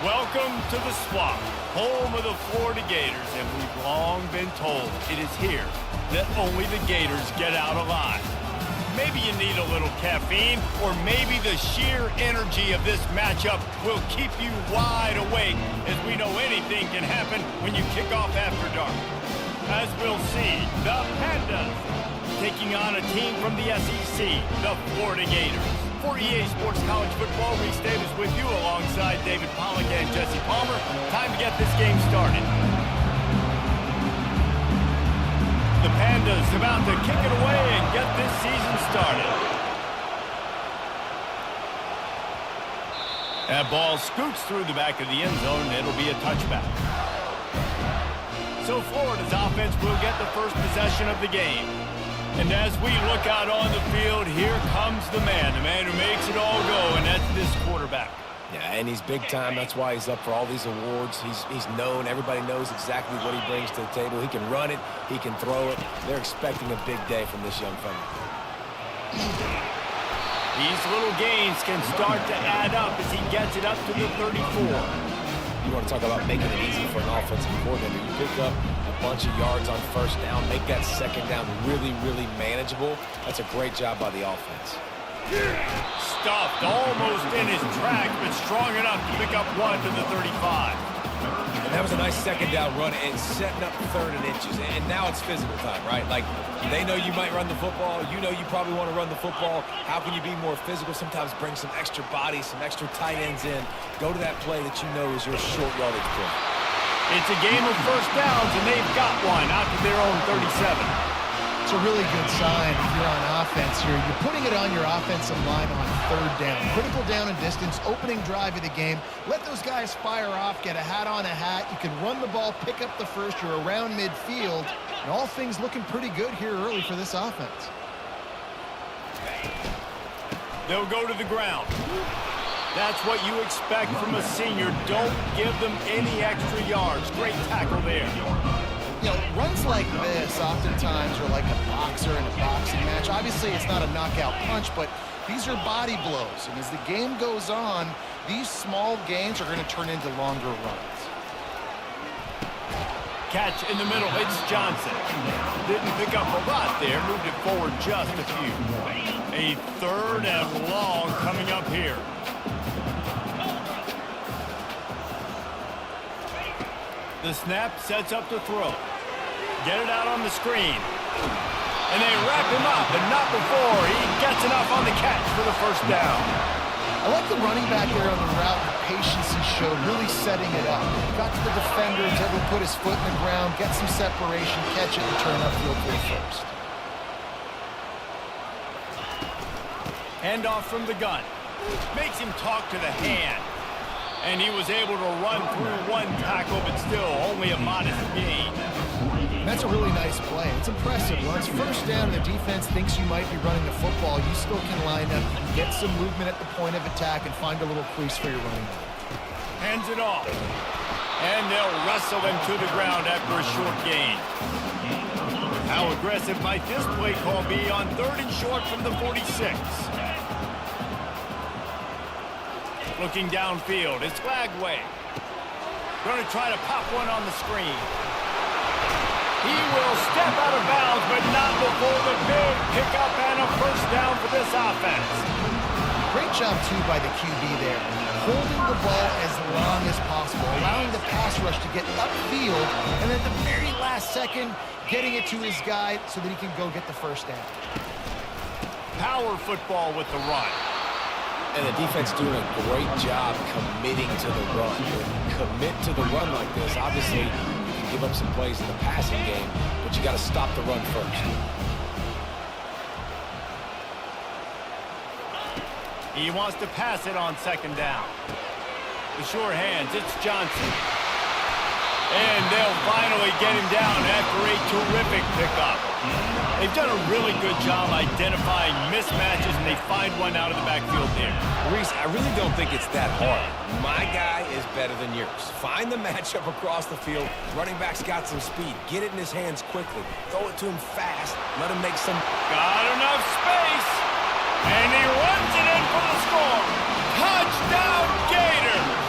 Welcome to the Swamp, home of the Florida Gators, and we've long been told it is here that only the Gators get out alive. Maybe you need a little caffeine, or maybe the sheer energy of this matchup will keep you wide awake, as we know anything can happen when you kick off after dark. As we'll see, the Pandas taking on a team from the SEC, the Florida Gators. For EA Sports College Football, Reese Davis with you alongside David Pollack and Jesse Palmer. Time to get this game started. The Pandas about to kick it away and get this season started. That ball scoots through the back of the end zone, and it'll be a touchback. So Florida's offense will get the first possession of the game. And as we look out on the field, here comes the man who makes it all go, and that's this quarterback. Yeah, and he's big time. That's why he's up for all these awards. He's known. Everybody knows exactly what he brings to the table. He can run it. He can throw it. They're expecting a big day from this young fella. These little gains can start to add up as he gets it up to the 34. You want to talk about making it easy for an offensive coordinator. You pick up a bunch of yards on first down, make that second down really, really manageable. That's a great job by the offense. Stuffed almost in his track, but strong enough to pick up one to the 35. And that was a nice second down run and setting up third and inches. And now it's physical time, right? Like, they know you might run the football. You know you probably want to run the football. How can you be more physical? Sometimes bring some extra body, some extra tight ends in. Go to that play that you know is your short yardage play. It's a game of first downs, and they've got one out to their own 37. It's a really good sign if you're on offense here. You're putting it on your offensive line on third down. Critical down and distance, opening drive of the game. Let those guys fire off, get a hat on a hat. You can run the ball, pick up the first. You're around midfield. And all things looking pretty good here early for this offense. They'll go to the ground. That's what you expect from a senior. Don't give them any extra yards. Great tackle there. You know, runs like this oftentimes are like a boxer in a boxing match. Obviously, it's not a knockout punch, but these are body blows. And as the game goes on, these small gains are going to turn into longer runs. Catch in the middle. It's Johnson. Didn't pick up a lot there. Moved it forward just a few. A third and long coming up here. The snap sets up the throw. Get it out on the screen. And they wrap him up, and not before he gets enough on the catch for the first down. I like the running back there on the route, the patience he showed, really setting it up. Got to the defender, was able to put his foot in the ground, get some separation, catch it, and turn upfield for the first. Handoff from the gun. Makes him talk to the hand. And he was able to run through one tackle, but still only a modest gain. That's a really nice play. It's impressive. Once first down, the defense thinks you might be running the football. You still can line up, you can get some movement at the point of attack, and find a little crease for your running back. Hands it off. And they'll wrestle him to the ground after a short gain. How aggressive might this play call be on third and short from the 46? Looking downfield, it's Lagway. Going to try to pop one on the screen. He will step out of bounds, but not before the big pickup and a first down for this offense. Great job, too, by the QB there. Holding the ball as long as possible, allowing the pass rush to get upfield, and at the very last second, getting it to his guy so that he can go get the first down. Power football with the run. And the defense doing a great job committing to the run. When you commit to the run like this, obviously you can give up some plays in the passing game, but you got to stop the run first. He wants to pass it on second down. The sure hands, it's Johnson. And they'll finally get him down after a terrific pickup. They've done a really good job identifying mismatches, and they find one out of the backfield there. Reese, I really don't think it's that hard. My guy is better than yours. Find the matchup across the field. Running back's got some speed. Get it in his hands quickly. Throw it to him fast. Let him make some... Got enough space. And he runs it in for the score. Touchdown, Gators!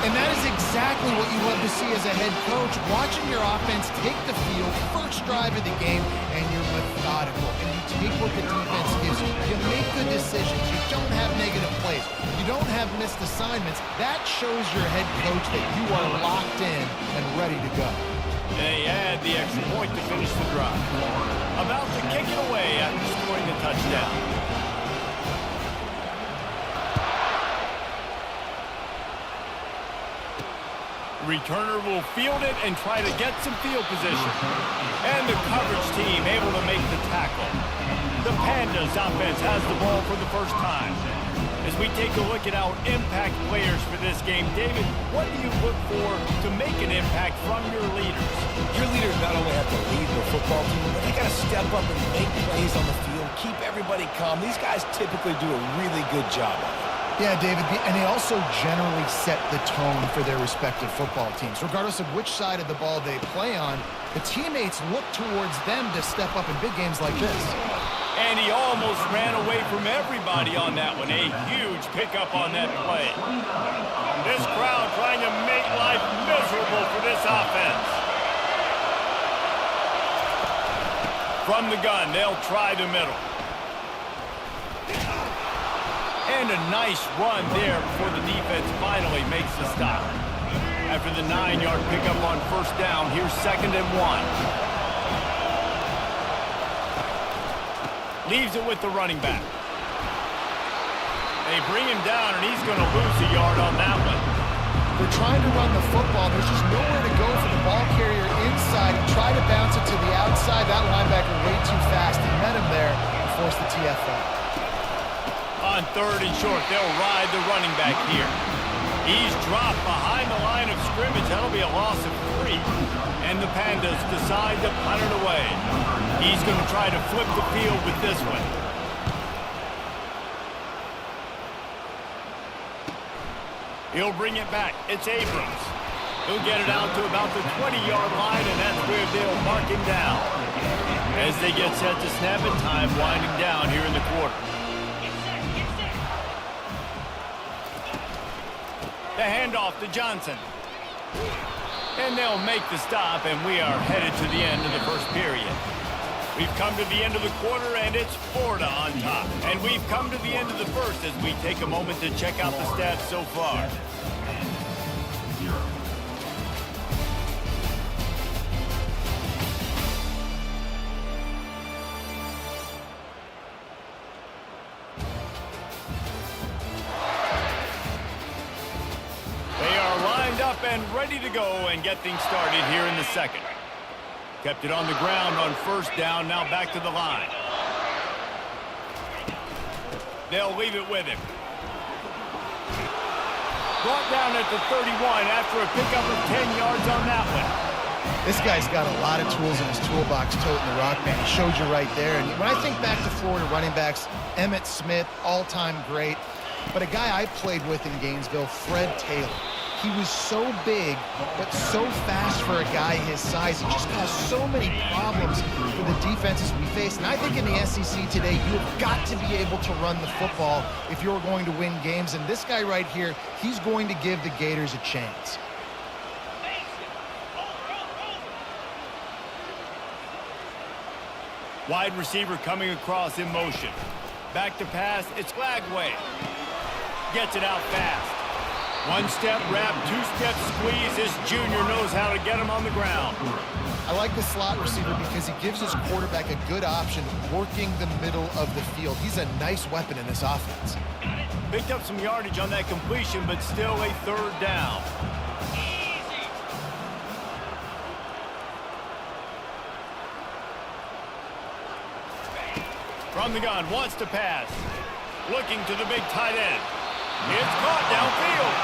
And that is exactly what you love to see as a head coach, watching your offense take the field, first drive of the game, and you're methodical. And you take what the defense gives you. You make good decisions. You don't have negative plays. You don't have missed assignments. That shows your head coach that you are locked in and ready to go. They add the extra point to finish the drive. About to kick it away after scoring the touchdown. Returner will field it and try to get some field position. And the coverage team able to make the tackle. The Pandas offense has the ball for the first time. As we take a look at our impact players for this game, David, what do you look for to make an impact from your leaders? Your leaders not only have to lead the football team, but they got to step up and make plays on the field, keep everybody calm. These guys typically do a really good job of it. Yeah, David, and they also generally set the tone for their respective football teams. Regardless of which side of the ball they play on, the teammates look towards them to step up in big games like this. And he almost ran away from everybody on that one. A huge pickup on that play. This crowd trying to make life miserable for this offense. From the gun, they'll try the middle. And a nice run there before the defense finally makes the stop. After the 9-yard pickup on first down, here's 2nd and 1. Leaves it with the running back. They bring him down, and he's going to lose a yard on that one. They're trying to run the football. There's just nowhere to go for the ball carrier inside. He tried to bounce it to the outside. That linebacker way too fast. He met him there and forced the TFL. On 3rd and short, they'll ride the running back here. He's dropped behind the line of scrimmage. That'll be a loss of 3. And the Pandas decide to punt it away. He's going to try to flip the field with this one. He'll bring it back. It's Abrams. He'll get it out to about the 20-yard line, and that's where they'll mark him down. As they get set to snap it, time winding down here in the quarter. The handoff to Johnson. And they'll make the stop, and we are headed to the end of the first period. We've come to the end of the quarter, and it's Florida on top. And we've come to the end of the first as we take a moment to check out the stats so far. Up and ready to go and get things started here in the second. Kept it on the ground on first down, now back to the line. They'll leave it with him. Brought down at the 31 after a pickup of 10 yards on that one. This guy's got a lot of tools in his toolbox toting the rock band. He showed you right there. And when I think back to Florida running backs, Emmitt Smith, all-time great. But a guy I played with in Gainesville, Fred Taylor. He was so big, but so fast for a guy his size. It just caused so many problems for the defenses we face. And I think in the SEC today, you've got to be able to run the football if you're going to win games. And this guy right here, he's going to give the Gators a chance. Wide receiver coming across in motion. Back to pass, it's Lagway. Gets it out fast. One-step wrap, two-step squeeze. This junior knows how to get him on the ground. I like the slot receiver because he gives his quarterback a good option working the middle of the field. He's a nice weapon in this offense. Picked up some yardage on that completion, but still a 3rd down. From the gun, wants to pass. Looking to the big tight end. It's caught downfield.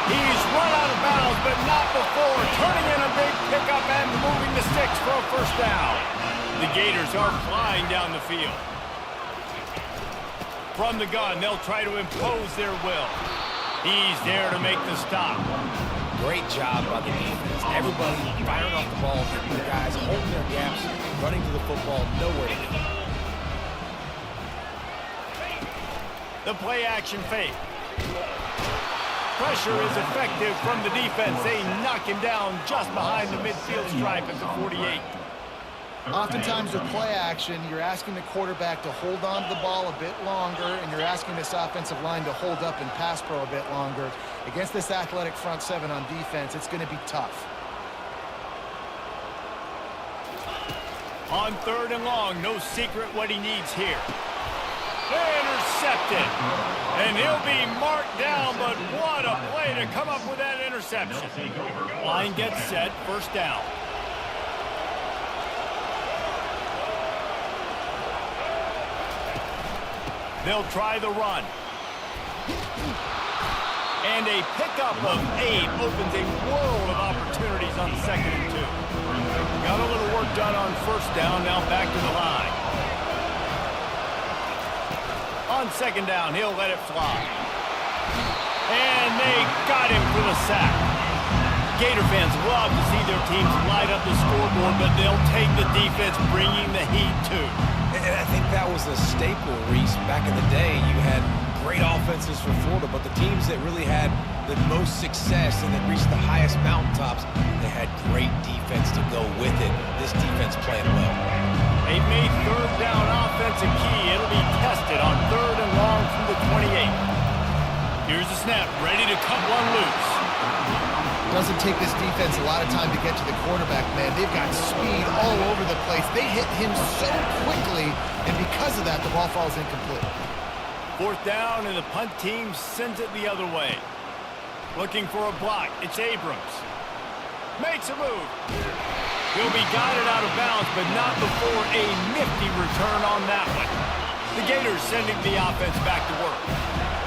He's run out of bounds, but not before. Turning in a big pickup and moving the sticks for a first down. The Gators are flying down the field. From the gun, they'll try to impose their will. He's there to make the stop. Great job by the defense. Everybody firing off the ball. The guys holding their gaps, running to the football, nowhere to go. The play action fake. Pressure is effective from the defense. They knock him down just behind the midfield stripe at the 48. Oftentimes with play action, you're asking the quarterback to hold on to the ball a bit longer, and you're asking this offensive line to hold up and pass pro a bit longer. Against this athletic front seven on defense, it's going to be tough. On 3rd and long, no secret what he needs here. Intercepted. And he'll be marked down, but what a play to come up with that interception. Line gets set, 1st down. They'll try the run. And a pickup of 8 opens a world of opportunities on 2nd and 2. Got a little work done on 1st down, now back to the line. On 2nd down, he'll let it fly. And they got him for the sack. Gator fans love to see their teams light up the scoreboard, but they'll take the defense bringing the heat too. And I think that was a staple, Reese. Back in the day, you had great offenses for Florida, but the teams that really had the most success and that reached the highest mountaintops, they had great defense to go with it. This defense playing well. They've made 3rd down offense a key. It'll be tested on 3rd and long from the 28. Here's the snap, ready to cut one loose. Doesn't take this defense a lot of time to get to the quarterback, man. They've got speed all over the place. They hit him so quickly, and because of that, the ball falls incomplete. 4th down, and the punt team sends it the other way. Looking for a block. It's Abrams. Makes a move. He'll be guided out of bounds, but not before a nifty return on that one. The Gators sending the offense back to work.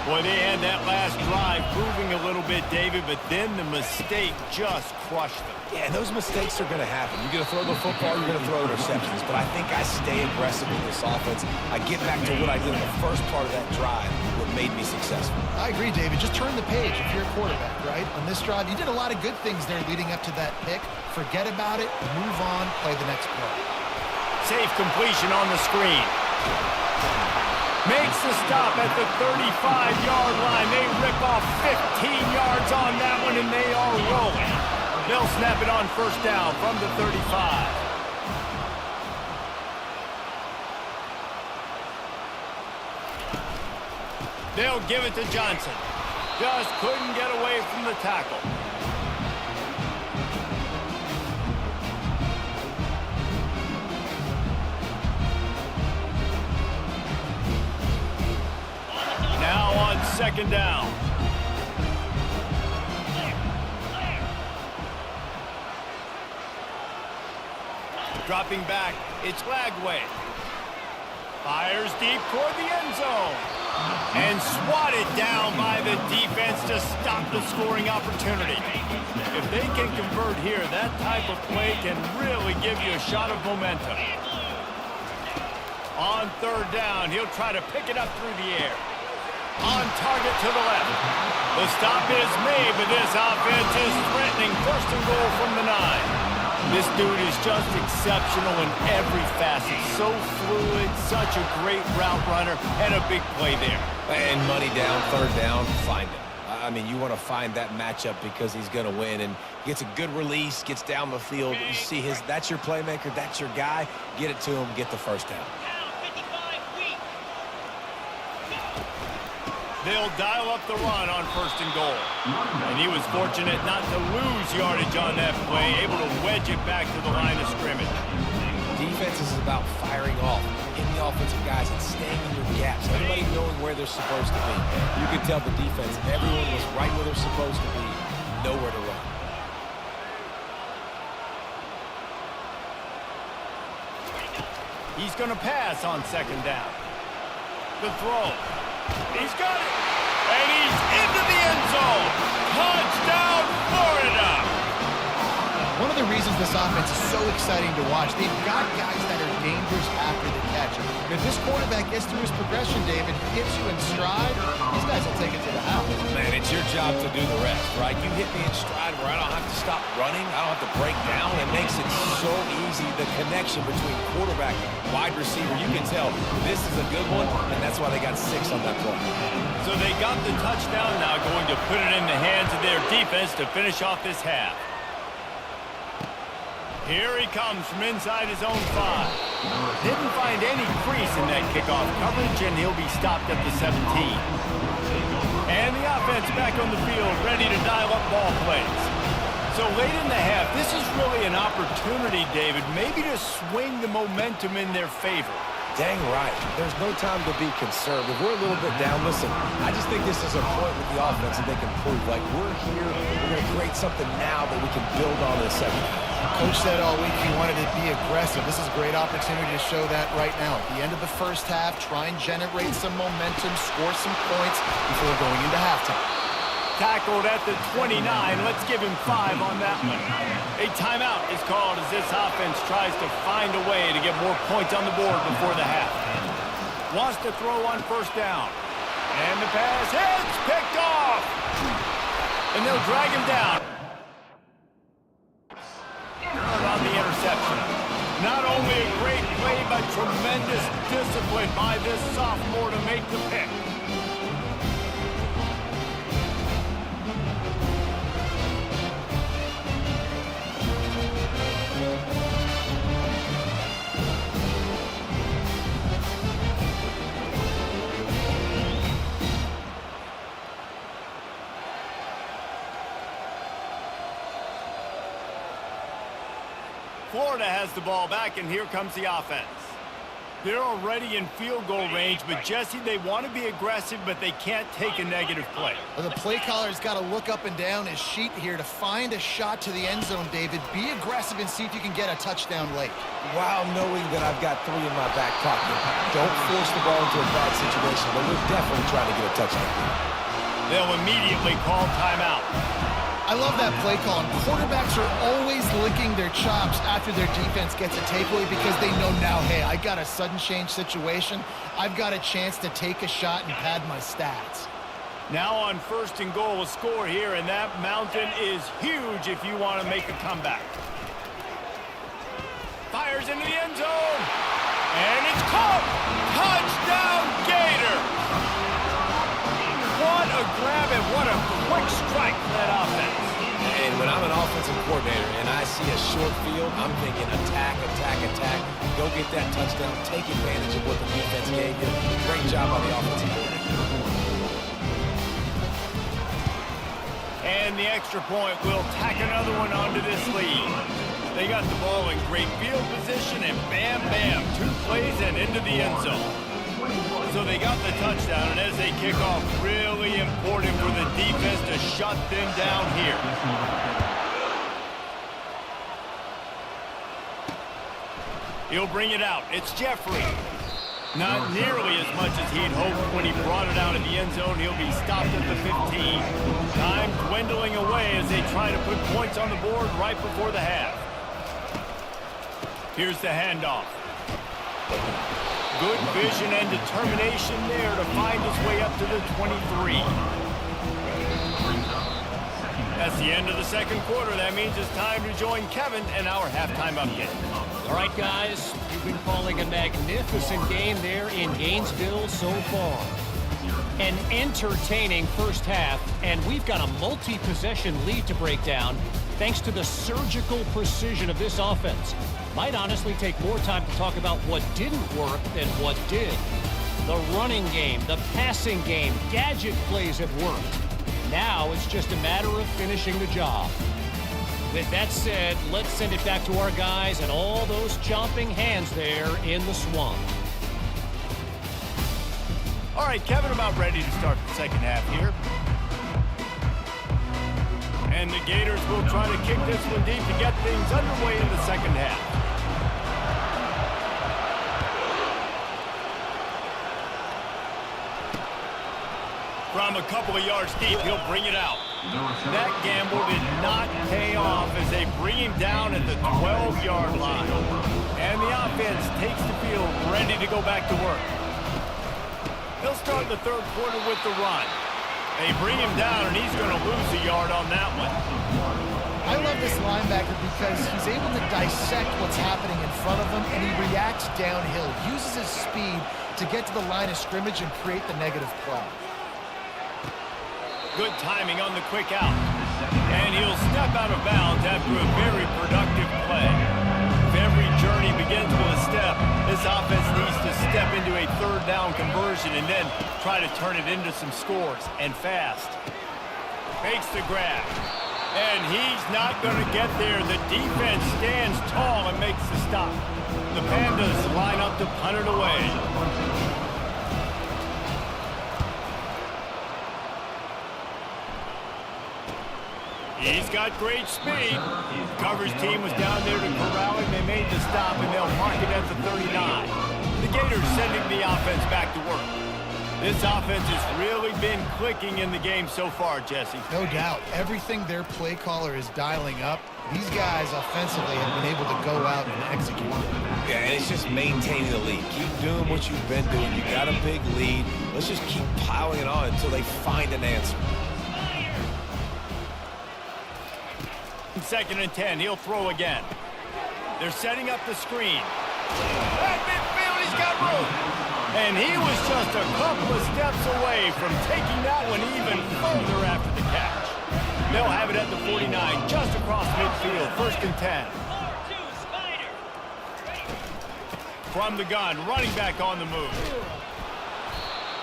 Boy, they had that last drive moving a little bit, David, but then the mistake just crushed them. Yeah, and those mistakes are going to happen. You're going to throw the football, you're going to throw interceptions. But I think I stay aggressive in this offense. I get back to what I did in the first part of that drive, what made me successful. I agree, David. Just turn the page if you're a quarterback, right? On this drive, you did a lot of good things there leading up to that pick. Forget about it, move on, play the next play. Safe completion on the screen. Makes the stop at the 35-yard line. They rip off 15 yards on that one, and they are rolling. They'll snap it on 1st down from the 35. They'll give it to Johnson. Just couldn't get away from the tackle. Now on 2nd down. Dropping back, it's Lagway. Fires deep toward the end zone. And swatted down by the defense to stop the scoring opportunity. If they can convert here, that type of play can really give you a shot of momentum. On 3rd down, he'll try to pick it up through the air. On target to the left. The stop is made, but this offense is threatening 1st and goal from the 9. This dude is just exceptional in every facet. So fluid, such a great route runner, and a big play there. And money down, 3rd down, find him. I mean, you want to find that matchup because he's going to win, and gets a good release, gets down the field. You see that's your playmaker, that's your guy. Get it to him, get the 1st down. They'll dial up the run on 1st and goal. And he was fortunate not to lose yardage on that play, able to wedge it back to the line of scrimmage. Defense is about firing off, hitting the offensive guys and staying in your gaps. Everybody knowing where they're supposed to be. You can tell the defense, everyone was right where they're supposed to be, nowhere to run. He's going to pass on 2nd down. The throw. He's got it. And he's into the end zone. Touchdown, Florida. One of the reasons this offense is so exciting to watch, they've got guys that are dangerous after the catch. And if this quarterback gets through his progression, David, gets you in stride, these guys will take it to the house. Man, it's your job to do the rest, right? You hit me in stride where I don't have to stop running. I don't now have to break down. It makes it so easy, the connection between quarterback and wide receiver. You can tell this is a good one, and that's why they got 6 on that play. So they got the touchdown, now going to put it in the hands of their defense to finish off this half. Here he comes from inside his own 5. Didn't find any crease in that kickoff coverage, and he'll be stopped at the 17. And the offense back on the field, ready to dial up ball plays. So late in the half, this is really an opportunity, David, maybe to swing the momentum in their favor. Dang right. There's no time to be concerned. If we're a little bit down, listen, I just think this is a point with the offense that they can prove. Like, we're here, we're going to create something now that we can build on in the second half. Coach said all week he wanted to be aggressive. This is a great opportunity to show that right now. At the end of the first half, try and generate some momentum, score some points before going into halftime. Tackled at the 29. Let's give him 5 on that one. A timeout is called as this offense tries to find a way to get more points on the board before the half. Wants to throw on first down. And the pass hits, picked off. And they'll drag him down. On the interception. Not only a great play, but tremendous discipline by this sophomore to make the pick. Florida has the ball back, and here comes the offense. They're already in field goal range, but Jesse, they want to be aggressive, but they can't take a negative play. Well, the play caller's got to look up and down his sheet here to find a shot to the end zone, David. Be aggressive and see if you can get a touchdown late. While knowing that I've got 3 in my back pocket, don't force the ball into a bad situation, but we're definitely trying to get a touchdown. They'll immediately call timeout. I love that play call. And quarterbacks are always licking their chops after their defense gets a takeaway because they know now, hey, I got a sudden change situation. I've got a chance to take a shot and pad my stats. Now on first and goal, a score here, and that mountain is huge if you want to make a comeback. Fires into the end zone. And it's caught. Touchdown, Gators. What a grab and what a quick strike for that offense. And when I'm an offensive coordinator and I see a short field, I'm thinking attack, attack, attack. Go get that touchdown. Take advantage of what the defense gave you. Great job on the offensive coordinator. And the extra point will tack another one onto this lead. They got the ball in great field position, and bam, bam, 2 plays and into the end zone. So they got the touchdown, and as they kick off, really important for the defense to shut them down here. He'll bring it out. It's Jeffrey. Not nearly as much as he'd hoped when he brought it out of the end zone. He'll be stopped at the 15. Time dwindling away as they try to put points on the board right before the half. Here's the handoff. Good vision and determination there to find his way up to the 23. That's the end of the second quarter. That means it's time to join Kevin and our halftime update. All right, guys, you've been calling a magnificent game there in Gainesville so far. An entertaining first half, and we've got a multi-possession lead to break down thanks to the surgical precision of this offense. Might honestly take more time to talk about what didn't work than what did. The running game, the passing game, gadget plays have worked. Now it's just a matter of finishing the job. With that said, let's send it back to our guys and all those chomping hands there in the swamp. All right, Kevin, about ready to start the second half here. And the Gators will try to kick this one deep to get things underway in the second half. From a couple of yards deep, he'll bring it out. That gamble did not pay off as they bring him down at the 12-yard line. And the offense takes the field ready to go back to work. They'll start the third quarter with the run. They bring him down, and he's going to lose a yard on that one. I love this linebacker because he's able to dissect what's happening in front of him, and he reacts downhill, uses his speed to get to the line of scrimmage and create the negative play. Good timing on the quick out. And he'll step out of bounds after a very productive play. If every journey begins with a step, this offense needs to step into a third down conversion and then try to turn it into some scores, and fast. Makes the grab. And he's not going to get there. The defense stands tall and makes the stop. The Pandas line up to punt it away. He's got great speed. Coverage team was down there to corral him. They made the stop, and they'll mark it at the 39. The Gators sending the offense back to work. This offense has really been clicking in the game so far, Jesse. No doubt. Everything their play caller is dialing up, these guys offensively have been able to go out and execute. Yeah, and it's just maintaining the lead. Keep doing what you've been doing. You got a big lead. Let's just keep piling it on until they find an answer. 2nd and 10, he'll throw again. They're setting up the screen. At midfield, he's got room. And he was just a couple of steps away from taking that one even further after the catch. They'll have it at the 49, just across midfield, 1st and 10. From the gun, running back on the move.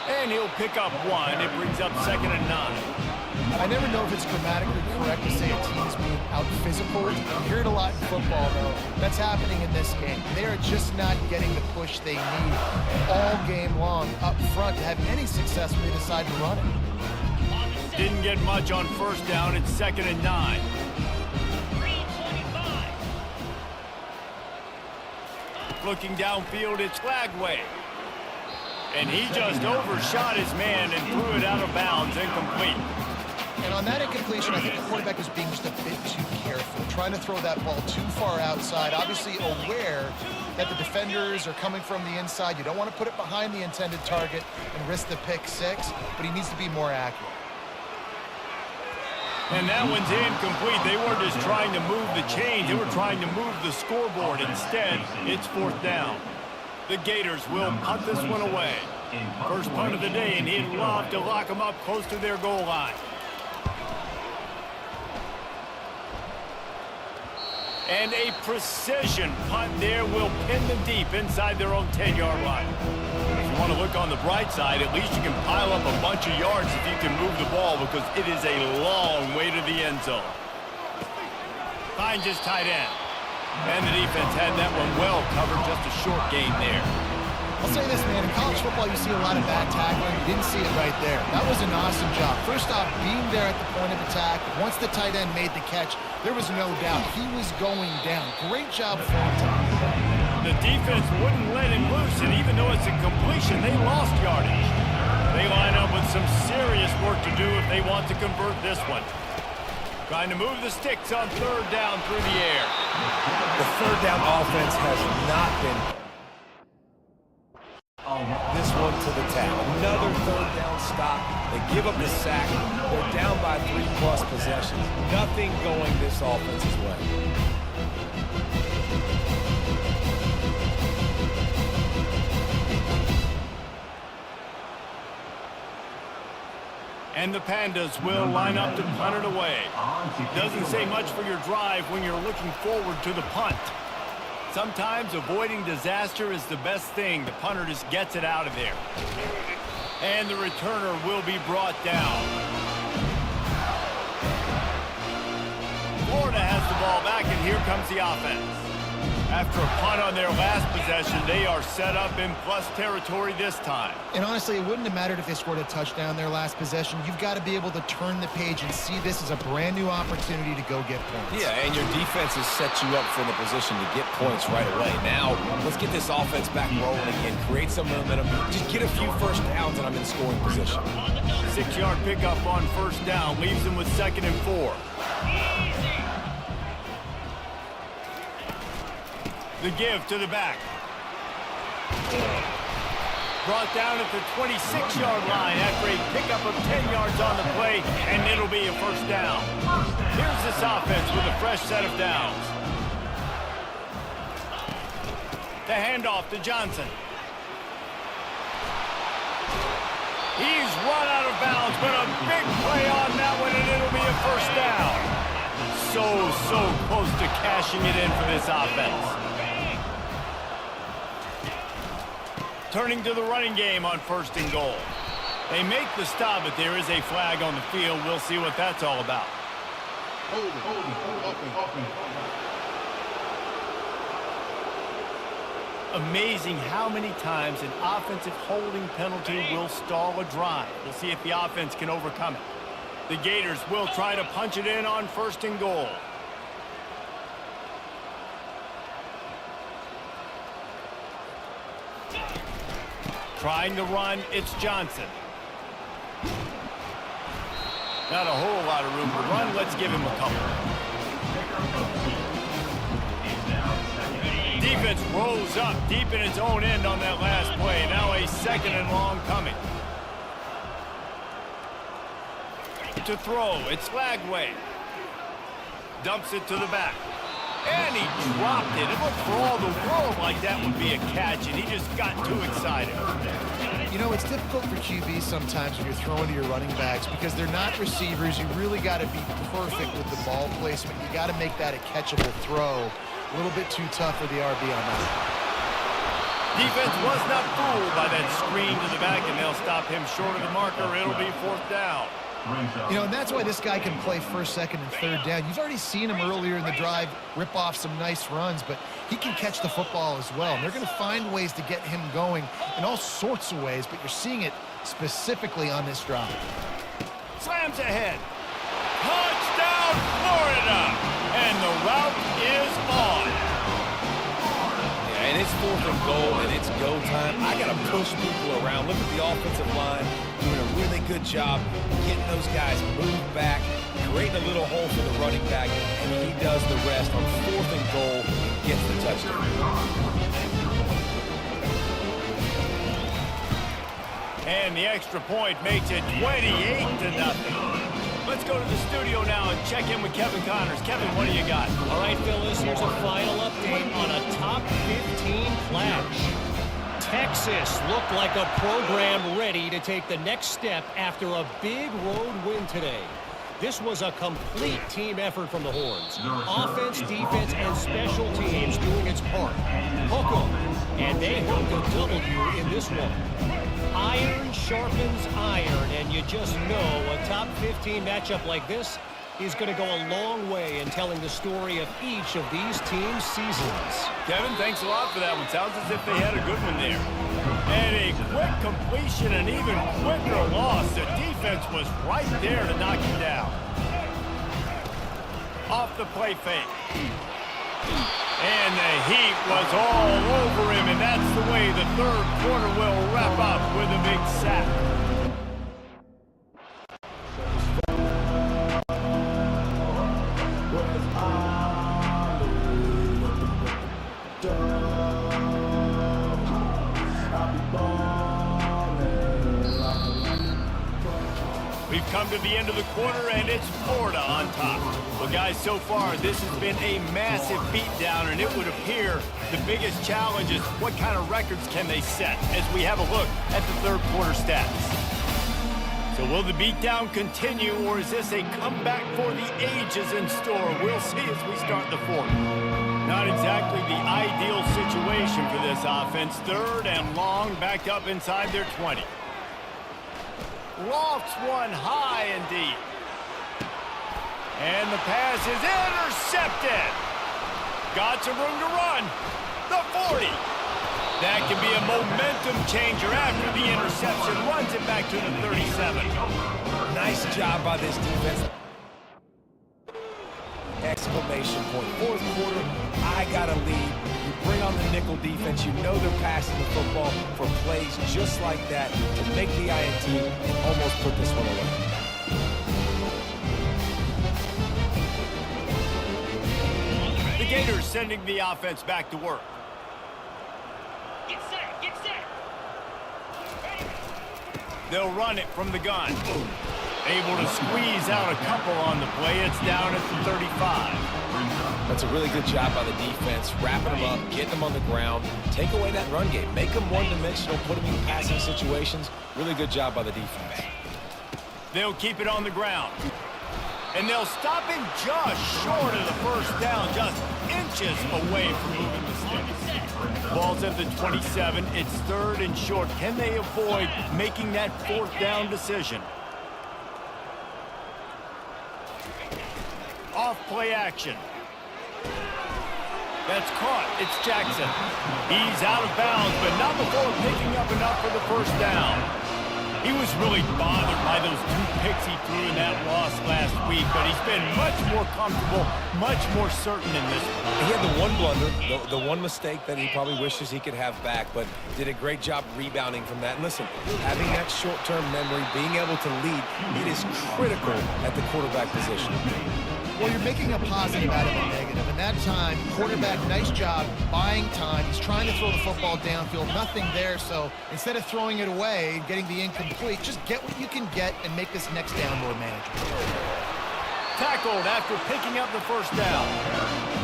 And he'll pick up 1. It brings up 2nd and 9. I never know if it's grammatically correct to say a team's being out-physical. You hear it a lot in football, though. That's happening in this game. They are just not getting the push they need all game long up front to have any success when they decide to run it. Didn't get much on 1st down. It's 2nd and 9. Looking downfield, it's Flagway. And he just overshot his man and threw it out of bounds, incomplete. And on that incompletion, I think the quarterback was being just a bit too careful, trying to throw that ball too far outside, obviously aware that the defenders are coming from the inside. You don't want to put it behind the intended target and risk the pick 6, but he needs to be more accurate. And that one's incomplete. They weren't just trying to move the chains. They were trying to move the scoreboard. Instead, it's 4th down. The Gators will punt this one away. First punt of the day, and he'd love to lock them up close to their goal line. And a precision punt there will pin them deep inside their own 10-yard line. If you want to look on the bright side, at least you can pile up a bunch of yards if you can move the ball, because it is a long way to the end zone. Finds his tight end. And the defense had that one well covered, just a short gain there. I'll say this, man, in college football you see a lot of bad tackling. You didn't see it right there. That was an awesome job. First off, being there at the point of attack. Once the tight end made the catch, there was no doubt he was going down. Great job for him, Tom. The defense wouldn't let him loose, and even though it's a completion, they lost yardage. They line up with some serious work to do if they want to convert this one. Trying to move the sticks on 3rd down through the air. The 3rd down offense has not been this one to the tap. Another 3rd down stop. They give up the sack. They're down by 3+ possessions. Nothing going this offense's way. And the Pandas will line up to punt it away. Doesn't say much for your drive when you're looking forward to the punt. Sometimes avoiding disaster is the best thing. The punter just gets it out of there. And the returner will be brought down. Florida has the ball back, and here comes the offense. After a punt on their last possession, they are set up in plus territory this time. And honestly, it wouldn't have mattered if they scored a touchdown their last possession. You've got to be able to turn the page and see this as a brand new opportunity to go get points. Yeah, and your defense has set you up for the position to get points right away. Now, let's get this offense back rolling again. Create some momentum. Just get a few 1st downs, and I'm in scoring position. 6-yard pickup on 1st down leaves them with 2nd and 4. The give to the back. Brought down at the 26-yard line after a pickup of 10 yards on the play, and it'll be a first down. Here's this offense with a fresh set of downs. The handoff to Johnson. He's run out of bounds, but a big play on that one, and it'll be a first down. So close to cashing it in for this offense. Turning to the running game on first and goal. They make the stop, but there is a flag on the field. We'll see what that's all about. Amazing how many times an offensive holding penalty will stall a drive. We'll see if the offense can overcome it. The Gators will try to punch it in on first and goal. Trying to run, it's Johnson. Not a whole lot of room to run. Let's give him a couple. Defense rolls up deep in its own end on that last play. Now a second and long coming. To throw, it's Lagway. Dumps it to the back. And he dropped it. It looked for all the world like that would be a catch, and he just got too excited. You know, it's difficult for QBs sometimes when you're throwing to your running backs because they're not receivers. You really got to be perfect with the ball placement. You got to make that a catchable throw. A little bit too tough for the RB on that. Defense was not fooled by that screen to the back, and they'll stop him short of the marker. It'll be fourth down. You know, and that's why this guy can play first, second, and third down. You've already seen him earlier in the drive rip off some nice runs, but he can catch the football as well. And they're going to find ways to get him going in all sorts of ways, but you're seeing it specifically on this drive. Slams ahead. Touchdown, Florida! And the route is on. Yeah, and it's fourth and goal, and it's go time. I got to push people around. Look at the offensive line doing a really good job getting those guys moved back, creating a little hole for the running back, and he does the rest on fourth and goal, gets the touchdown. And the extra point makes it 28-0. Let's go to the studio now and check in with Kevin Connors. Kevin, what do you got? All right, Phyllis, here's a final update on a top 15 clash. Texas looked like a program ready to take the next step after a big road win today. This was a complete team effort from the Horns. Offense, defense, and special teams doing its part. Hook 'em, and they hooked a W in this one. Iron sharpens iron, and you just know a top 15 matchup like this is going to go a long way in telling the story of each of these teams' seasons. Kevin, thanks a lot for that one. Sounds as if they had a good one there. And a quick completion, an even quicker loss. The defense was right there to knock him down. Off the play fake. And the heat was all over him, and that's the way the third quarter will wrap up with a big sack. We've come to the end of the quarter, and it's Florida on top. Well, guys, so far, this has been a massive beatdown, and it would appear the biggest challenge is what kind of records can they set as we have a look at the third quarter stats. So will the beatdown continue, or is this a comeback for the ages in store? We'll see as we start the fourth. Not exactly the ideal situation for this offense. Third and long, backed up inside their 20. Lofts one high and deep. And the pass is intercepted. Got some room to run. The 40. That can be a momentum changer after the interception. Runs it back to the 37. Nice job by this defense. Exclamation point. Fourth quarter, I got a lead. You bring on the nickel defense. You know they're passing the football for plays just like that to make the INT and almost put this one away. The Gators sending the offense back to work. Get set, get set. They'll run it from the gun. Able to squeeze out a couple on the play. It's down at the 35. That's a really good job by the defense, wrapping them up, getting them on the ground, take away that run game, make them one-dimensional, put them in passing situations. Really good job by the defense. They'll keep it on the ground. And they'll stop him just short of the first down, just inches away from moving the sticks. Ball's at the 27. It's 3rd and short. Can they avoid making that 4th down decision? Off play action. That's caught. It's Jackson. He's out of bounds, but not before picking up enough for the first down. He was really bothered by those 2 picks he threw in that loss last week, but he's been much more comfortable, much more certain in this one. He had the one blunder, the one mistake that he probably wishes he could have back, but did a great job rebounding from that. And listen, having that short-term memory, being able to lead, it is critical at the quarterback position. Well, you're making a positive out of a negative. And that time, quarterback, nice job buying time. He's trying to throw the football downfield. Nothing there. So instead of throwing it away and getting the incomplete, just get what you can get and make this next down more manageable. Tackled after picking up the first down.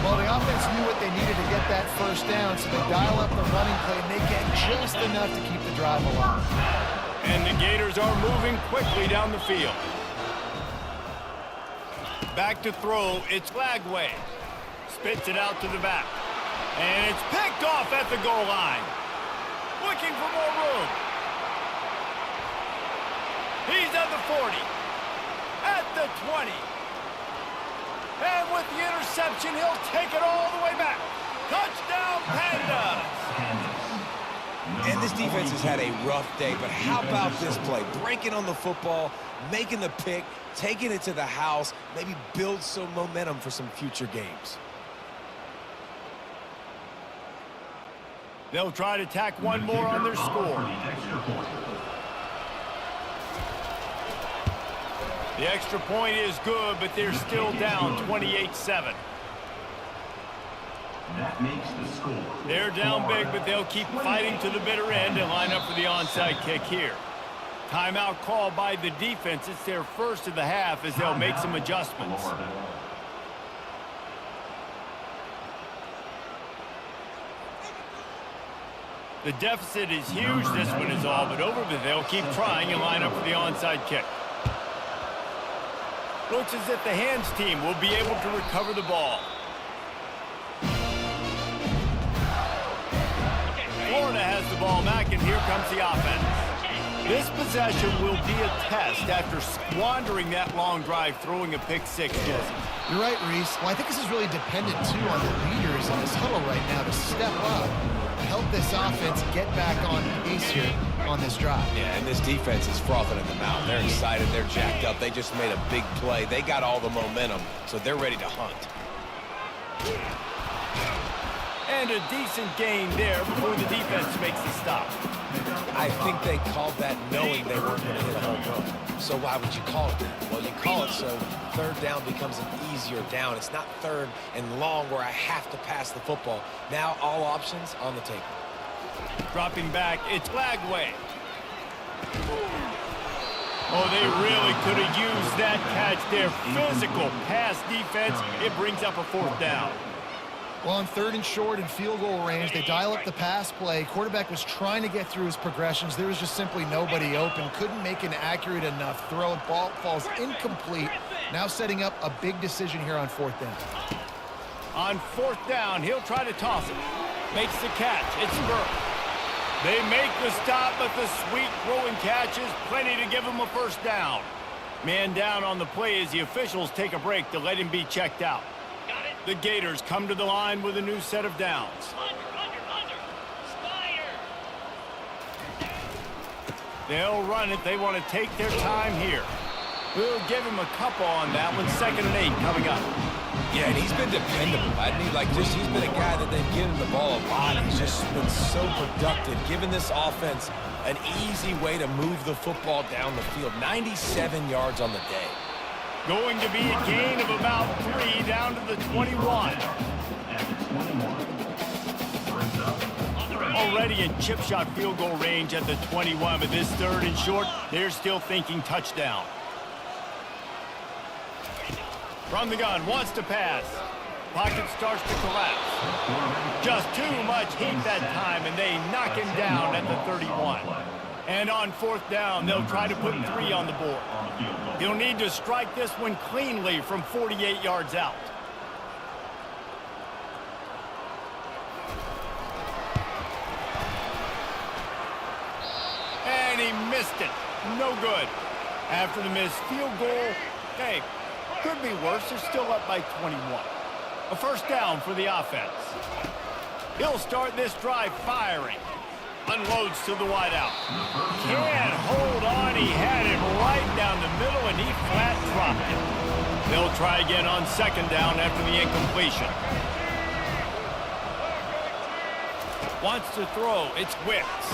Well, the offense knew what they needed to get that first down, so they dial up the running play, and they get just enough to keep the drive alive. And the Gators are moving quickly down the field. Back to throw, it's Lagway. Spits it out to the back. And it's picked off at the goal line. Looking for more room. He's at the 40. At the 20. And with the interception, he'll take it all the way back. Touchdown, Pandas! And this defense has had a rough day, but how about this play? Breaking on the football, making the pick, taking it to the house, maybe build some momentum for some future games. They'll try to tack one more on their score. The extra point is good, but they're still down 28-7. That makes the score. They're down big, but they'll keep fighting to the bitter end and line up for the onside kick here. Timeout called by the defense. It's their first of the half as they'll make some adjustments. The deficit is huge. This one is all but over, but they'll keep trying and line up for the onside kick. Looks as if the hands team will be able to recover the ball. Florida has the ball back, and here comes the offense. This possession will be a test after squandering that long drive, throwing a pick six, Jesse. You're right, Reese. Well, I think this is really dependent, too, on the leaders in this huddle right now to step up and help this offense get back on pace here on this drive. Yeah, and this defense is frothing at the mouth. They're excited. They're jacked up. They just made a big play. They got all the momentum, so they're ready to hunt. And a decent gain there before the defense makes the stop. I think they called that knowing they weren't going to hit a home run. So why would you call it that? Well, you call it so third down becomes an easier down. It's not third and long where I have to pass the football. Now all options on the table. Dropping back, it's Lagway. Oh, they really could have used that catch there. Physical pass defense. It brings up a fourth down. Well, on 3rd and short and field goal range, they dial up the pass play. Quarterback was trying to get through his progressions. There was just simply nobody open. Couldn't make an accurate enough throw. Ball falls incomplete. Now setting up a big decision here on 4th down. On 4th down, he'll try to toss it. Makes the catch. It's Burke. They make the stop, but the sweet throwing catch is plenty to give him a first down. Man down on the play as the officials take a break to let him be checked out. The Gators come to the line with a new set of downs. They'll run it. They want to take their time here. We'll give him a couple on that one. 2nd and 8 coming up. Yeah, and he's been dependable. He's been a guy that they've given the ball a lot. He's just been so productive, giving this offense an easy way to move the football down the field. 97 yards on the day. Going to be a gain of about 3 down to the 21. A already in chip shot field goal range at the 21, but this 3rd and short, they're still thinking touchdown. From the gun, wants to pass. Pocket starts to collapse. Just too much heat that time, and they knock him down at the 31. And on 4th down, they'll try to put 3 on the board. He'll need to strike this one cleanly from 48 yards out. And he missed it. No good. After the missed field goal, hey, could be worse. They're still up by 21. A 1st down for the offense. He'll start this drive firing. Unloads to the wideout. Can't hold on. He had it right down the middle, and he flat dropped it. They'll try again on 2nd down after the incompletion. Wants to throw. It's Wicks.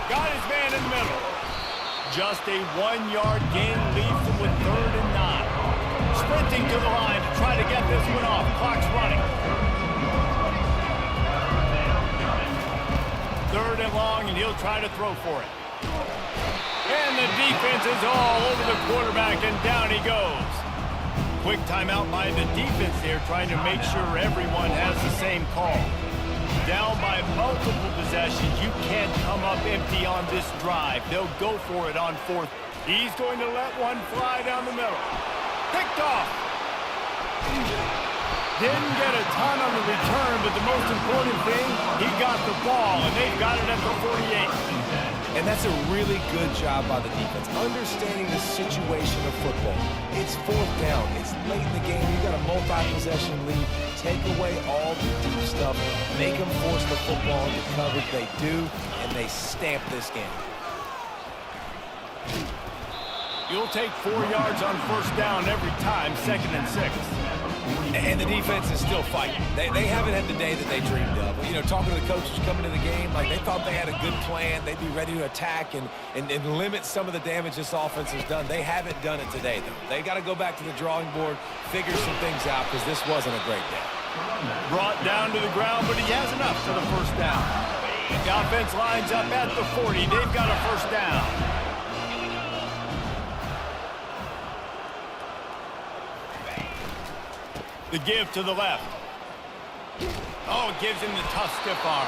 Got his man in the middle. Just a 1-yard gain lead from with 3rd and 9. Sprinting to the line to try to get this one off. Clock's running. 3rd and long, and he'll try to throw for it. And the defense is all over the quarterback, and down he goes. Quick timeout by the defense there, trying to make sure everyone has the same call. Down by multiple possessions, you can't come up empty on this drive. They'll go for it on 4th. He's going to let one fly down the middle. Picked off. Didn't get a ton on the return, but the most important thing, he got the ball, and they've got it at the 48. And that's a really good job by the defense, understanding the situation of football. It's 4th down. It's late in the game. You got a multi-possession lead. Take away all the deep stuff. Make them force the football into coverage. They do, and they stamp this game. You'll take 4 yards on 1st down every time, 2nd and 6. And the defense is still fighting. They haven't had the day that they dreamed of. You know, talking to the coaches coming to the game, like they thought they had a good plan. They'd be ready to attack and limit some of the damage this offense has done. They haven't done it today, though. They got to go back to the drawing board, figure some things out, because this wasn't a great day. Brought down to the ground, but he has enough for the 1st down. The offense lines up at the 40. They've got a 1st down. The give to the left. Oh, it gives him the tough stiff arm.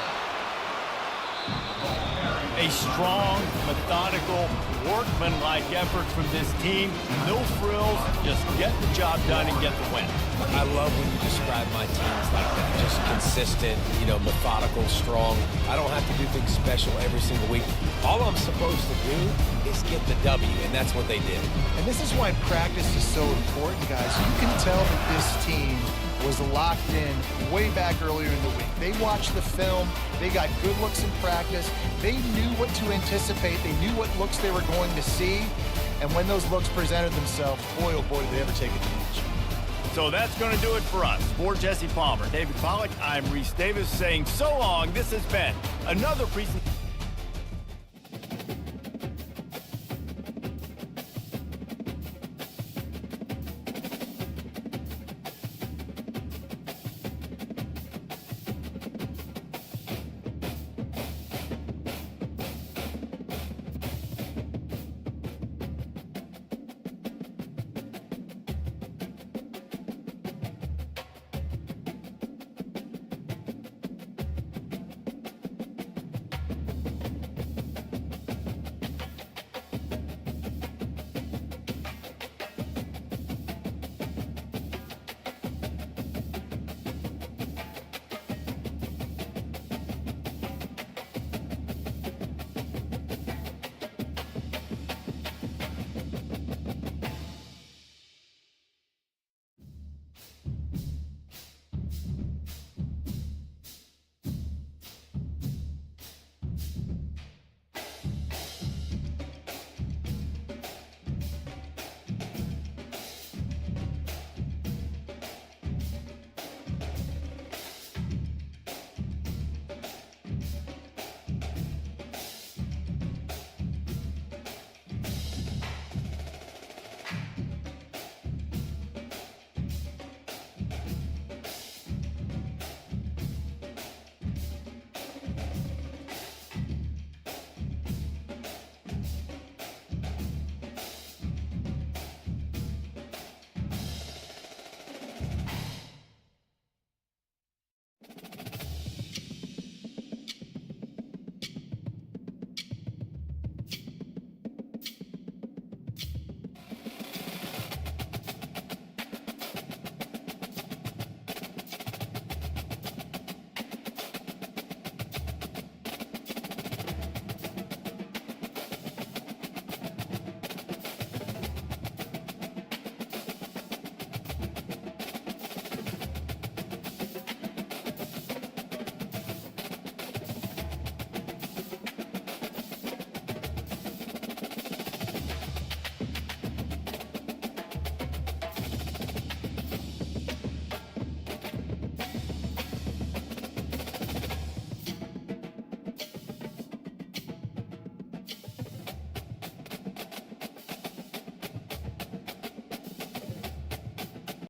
A strong, methodical, workman-like effort from this team. No frills, just get the job done and get the win. I love when you describe my teams like that. Just consistent, you know, methodical, strong. I don't have to do things special every single week. All I'm supposed to do is get the W, and that's what they did. And this is why practice is so important, guys. You can tell that this team was locked in way back earlier in the week. They watched the film. They got good looks in practice. They knew what to anticipate. They knew what looks they were going to see. And when those looks presented themselves, boy, oh boy, did they ever take advantage. So that's going to do it for us. For Jesse Palmer, David Pollack, I'm Reese Davis saying so long. This has been another presentation.